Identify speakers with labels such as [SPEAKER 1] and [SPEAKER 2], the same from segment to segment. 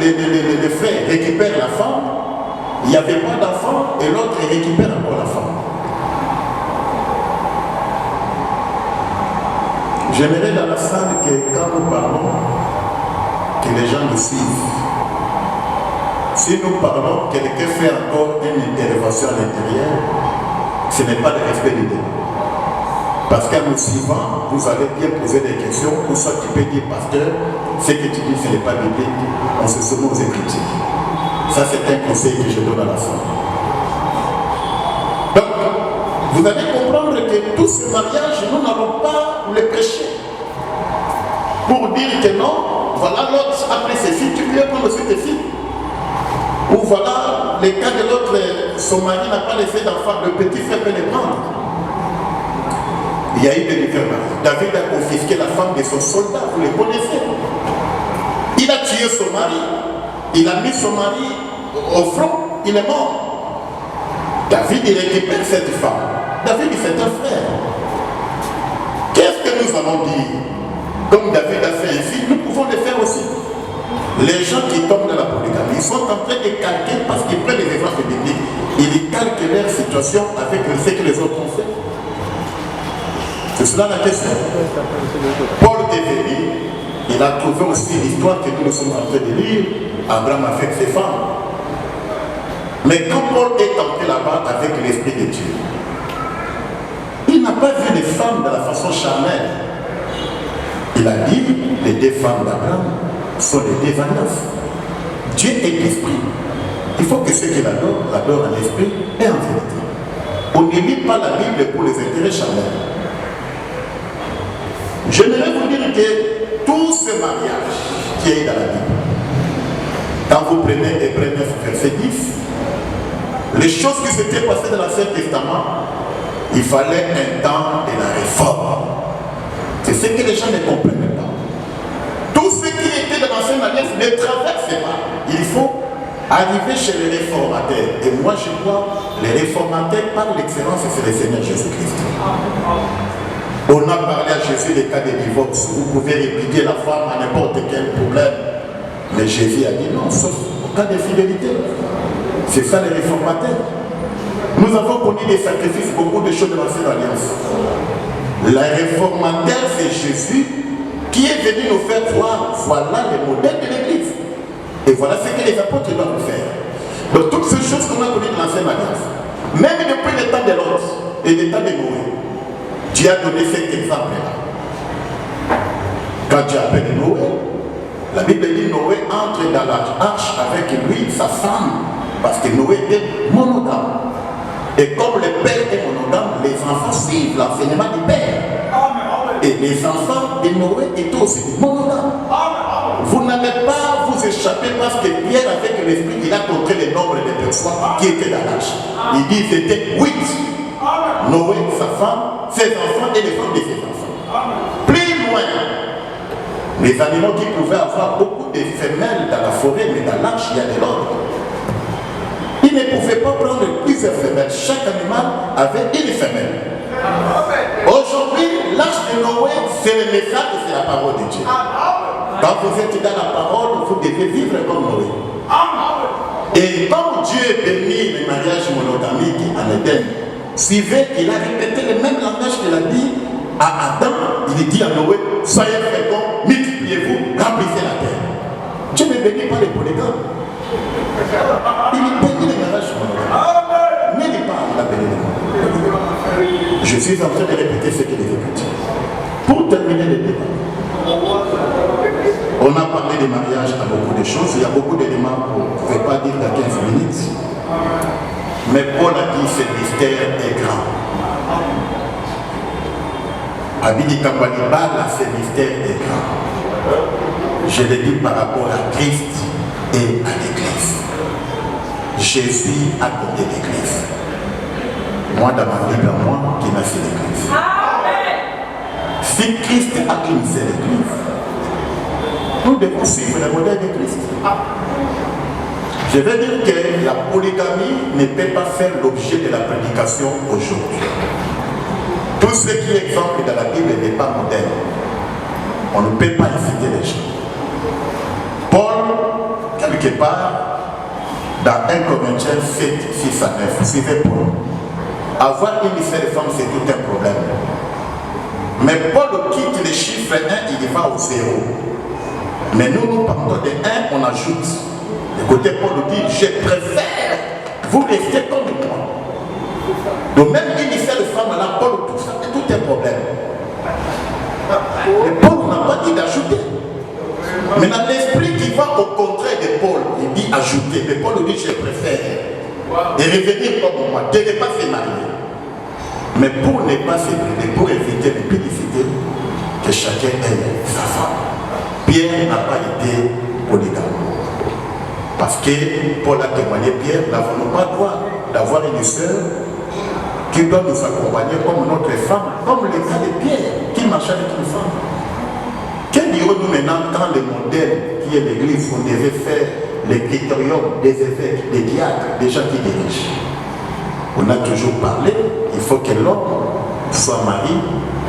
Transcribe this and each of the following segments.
[SPEAKER 1] les frères récupèrent la femme, il n'y avait pas d'enfant et l'autre récupère encore la femme. J'aimerais dans la salle que quand nous parlons, que les gens nous suivent. Si nous parlons, quelqu'un fait encore une intervention à l'intérieur, ce n'est pas le respect du débat. Parce qu'en nous suivant, vous allez bien poser des questions, ou soit tu peux dire, pasteur, ce que tu dis, ce n'est pas biblique, on se soumet aux Écritures. Ça, c'est un conseil que je donne à la fin. Donc, vous allez comprendre que tous ces mariages, nous n'allons pas les prêcher. Pour dire que non, voilà l'autre, après ses filles, tu peux prendre aussi tes filles. Ou voilà, les cas de l'autre, son mari n'a pas laissé d'enfant, le petit frère peut les prendre. Il y a eu des différences. David a confisqué la femme de son soldat, vous les connaissez. Il a tué son mari, il a mis son mari au front, il est mort. David, il récupère cette femme. David, c'est un frère. Qu'est-ce que nous allons dire? Comme David a fait ici, nous pouvons le faire aussi. Les gens qui tombent dans la polygamie, ils sont en train de calquer parce qu'ils prennent les exemples bibliques. Ils calquent leur situation avec ce que les autres ont fait. C'est cela la question. Paul est venu, il a trouvé aussi l'histoire que nous sommes en train de lire, Abraham avec ses femmes. Mais quand Paul est entré là-bas avec l'Esprit de Dieu, il n'a pas vu les femmes de la façon charnelle. Il a dit, les deux femmes d'Abraham sont les deux alliances. Dieu est l'esprit. Il faut que ceux qui l'adorent en esprit et en vérité. On ne lit pas la Bible pour les intérêts charnels. J'aimerais vous dire que tous ces mariages qui est dans la Bible, quand vous prenez Hébreux 9, verset 10, les choses qui s'étaient passées dans l'Ancien Testament, il fallait un temps de la réforme. C'est ce que les gens ne comprennent pas. Tout ce qui était dans l'Ancienne Alliance ne traversait pas. Il faut arriver chez les réformateurs. Et moi je vois les réformateurs par l'excellence, c'est le Seigneur Jésus-Christ. On a parlé à Jésus des cas de divorce. Vous pouvez répudier la femme à n'importe quel problème. Mais Jésus a dit non, sauf au cas de fidélité. C'est ça les réformateurs. Nous avons connu des sacrifices, beaucoup de choses de l'Ancienne Alliance. Le réformateur, c'est Jésus qui est venu nous faire voir, voilà le modèle de l'Église. Et voilà ce que les apôtres doivent faire. Donc toutes ces choses qu'on a connues dans l'Ancienne Alliance, même depuis le temps de l'Ordre et le temps de Noé, Dieu a donné cet exemple-là. Quand Dieu appelle Noé, la Bible dit Noé entre dans l'arche avec lui, sa femme, parce que Noé était monogame. Et comme le père est monogame, les enfants suivent l'enseignement du père. Et les enfants de Noé étaient aussi monogames. Vous n'allez pas vous échapper parce que Pierre, avec l'esprit, il a compté le nombre de personnes qui étaient dans l'arche. Il dit c'était 8. Noé, sa femme, ses enfants et les femmes de ses enfants. Plus loin, les animaux qui pouvaient avoir beaucoup de femelles dans la forêt, mais dans l'arche, il y a de l'ordre. Ils ne pouvaient pas prendre plusieurs femelles. Chaque animal avait une femelle. Aujourd'hui, l'arche de Noé, c'est le message et c'est la parole de Dieu. Quand vous êtes dans la parole, vous devez vivre comme Noé. Et comme Dieu bénit le mariage monogamique en Éden, suivez, il a répété le même langage qu'il a dit à Adam. Il dit à Noé, soyez féconds, multipliez-vous, remplissez la terre. Dieu ne bénit pas les polygames. Il bénit les mariages monogames. Mais il n'est pas la béni les monogames. Je suis en train de répéter ce qu'il est dit. Pour terminer le débat, on a parlé des mariages à beaucoup de choses. Il y a beaucoup d'éléments qu'on ne pouvait pas dire dans 15 minutes. Mais Paul a dit ce mystère est grand. Abidi Kambalibala, ce mystère est grand. Je le dis par rapport à Christ et à l'Église. Jésus a donné l'Église. Moi, dans ma Bible, moi qui m'a fait l'Église. Si Christ a cleansé l'Église, nous devons suivre le modèle de Christ. Je veux dire que la polygamie ne peut pas faire l'objet de la prédication aujourd'hui. Tout ce qui est exemple dans la Bible n'est pas modèle. On ne peut pas inciter les gens. Paul, quelque part dans 1 Corinthiens 7, 6 à 9. Suivez Paul. Avoir une seule femme, c'est tout un problème. Mais Paul quitte les chiffres 1, il y va au 0. Mais nous partons de 1, on ajoute. De côté, Paul dit, je préfère vous rester comme moi. Donc même une seule femme, là, Paul, tout ça, c'est tout un problème. Mais Paul n'a pas dit d'ajouter. Maintenant, l'esprit qui va au contraire de Paul, il dit ajouter. Mais Paul dit, je préfère. Et revenir comme moi, de ne pas se marier. Mais pour ne pas se marier, pour éviter les publicités, que chacun ait sa femme. Pierre n'a pas été polygame. Parce que Paul a témoigné, Pierre, nous n'avons pas le droit d'avoir une sœur qui doit nous accompagner comme notre femme, comme le cas de Pierre, qui marchait avec une femme. Que dirons-nous maintenant quand le modèle qui est l'église, on devait faire les critériums des évêques, des diacres, des gens qui dirigent? On a toujours parlé, il faut que l'homme soit mari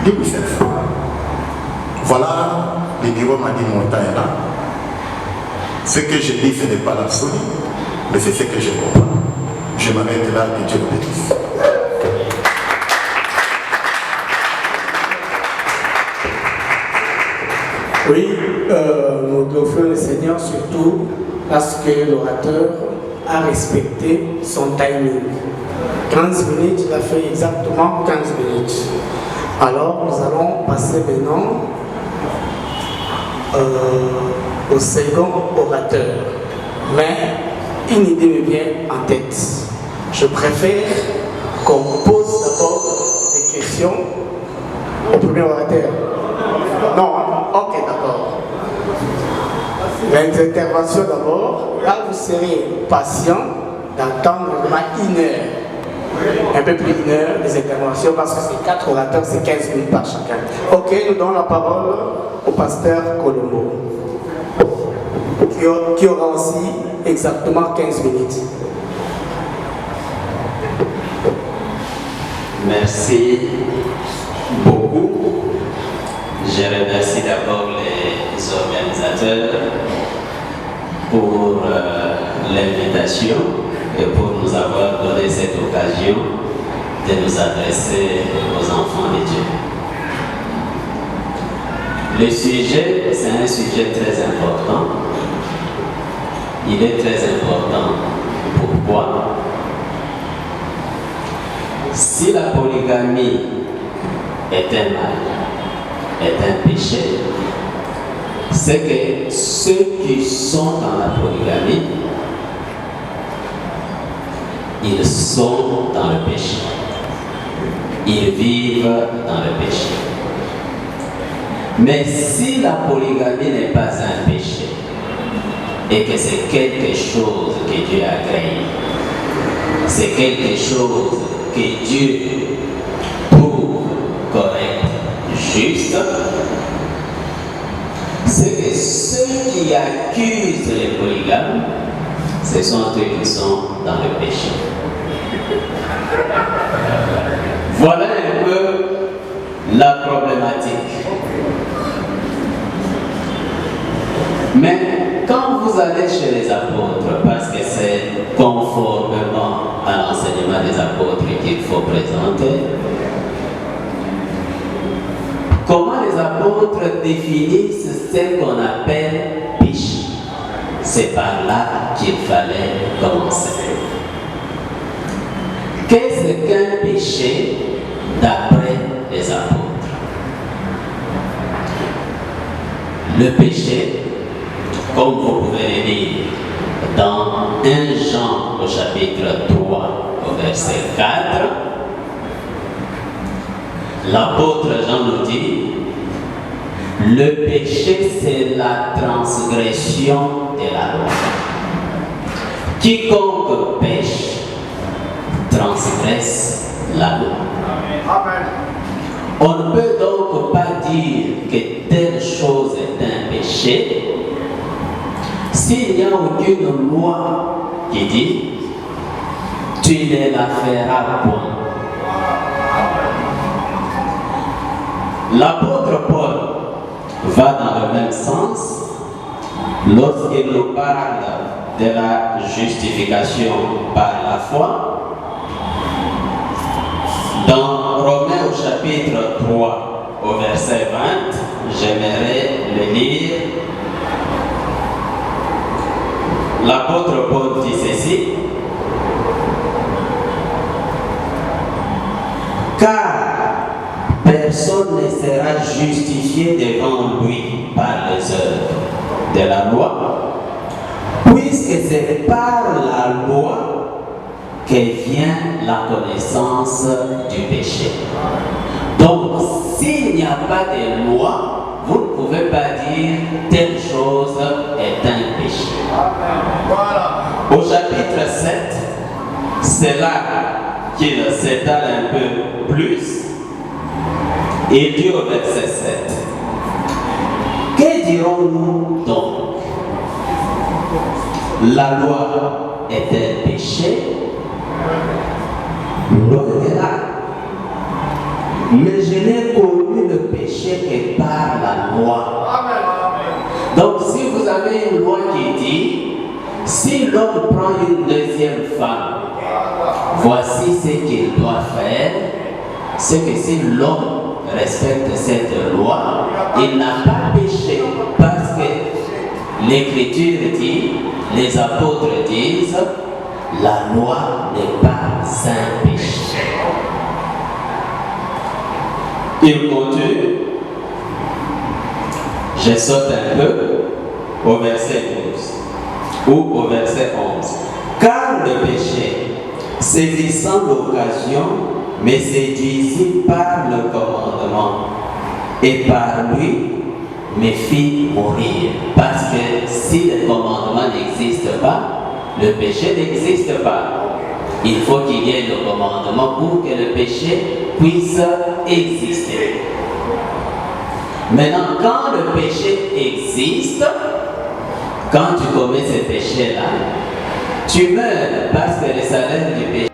[SPEAKER 1] d'une seule femme. Voilà, le bureau m'a dit montagne là. Ce que je dis, ce n'est pas l'absolu, mais c'est ce que je comprends. Je m'arrête là, que Dieu le bénisse.
[SPEAKER 2] Oui, nous glorifions le Seigneur surtout parce que l'orateur a respecté son timing. 15 minutes, il a fait exactement 15 minutes. Alors, nous allons passer maintenant au second orateur. Mais une idée me vient en tête. Je préfère qu'on pose d'abord des questions au premier orateur. Non, ok, d'accord. Les interventions d'abord. Là, vous serez patient d'attendre vraiment 1 heure. Un peu plus d'1 heure des interventions parce que c'est 4 orateurs, c'est 15 minutes par chacun. Ok, nous donnons la parole au pasteur Colombo, qui aura aussi exactement 15 minutes.
[SPEAKER 3] Merci beaucoup. Je remercie d'abord les organisateurs pour l'invitation et pour nous avoir donné cette occasion de nous adresser aux enfants de Dieu. Le sujet, c'est un sujet très important. Il est très important. Pourquoi? Si la polygamie est un mal, est un péché, c'est que ceux qui sont dans la polygamie, ils sont dans le péché. Ils vivent dans le péché. Mais si la polygamie n'est pas un péché, et que c'est quelque chose que Dieu a créé, c'est quelque chose que Dieu trouve correct, juste, c'est que ceux qui accusent les polygames, ce sont eux qui sont dans le péché. Voilà un peu la problématique. Mais quand vous allez chez les apôtres, parce que c'est conformément à l'enseignement des apôtres qu'il faut présenter, comment les apôtres définissent ce qu'on appelle péché? C'est par là qu'il fallait commencer. Qu'est-ce qu'un péché d'après les apôtres? Le péché, comme vous pouvez le lire dans 1 Jean au chapitre 3 au verset 4, l'apôtre Jean nous dit: le péché, c'est la transgression de la loi. Quiconque pêche transgresse la loi. Amen. On ne peut donc pas dire que telle chose est un péché s'il n'y a aucune loi qui dit tu ne la feras point. L'apôtre Paul va dans le même sens lorsqu'il nous parle de la justification par la foi. Dans Romains au chapitre 3, au verset 20, j'aimerais le lire. L'apôtre Paul dit ceci: car personne ne sera justifié devant lui par les œuvres de la loi, puisque c'est par la loi que vient la connaissance du péché. Donc, s'il n'y a pas de loi, vous ne pouvez pas dire telle chose est un péché. Voilà. Au chapitre 7, c'est là qu'il s'étale un peu plus. Il dit au verset 7: que dirons-nous donc? La loi est-elle péché? Loin de là. Mais je n'ai connu le péché que par la loi. Donc si vous avez une loi qui dit, si l'homme prend une deuxième femme, voici ce qu'il doit faire, c'est que si l'homme respecte cette loi, il n'a pas péché, parce que l'Écriture dit, les apôtres disent, la loi n'est pas un péché. Il continue. Je saute un peu au verset 12 ou au verset 11. Car le péché, saisissant l'occasion, me séduisit par le commandement, et par lui me fit mourir. Parce que si le commandement n'existe pas, le péché n'existe pas. Il faut qu'il y ait le commandement pour que le péché puisse exister. Maintenant, quand le péché existe, quand tu commets ce péché-là, tu meurs, parce que le salaire du péché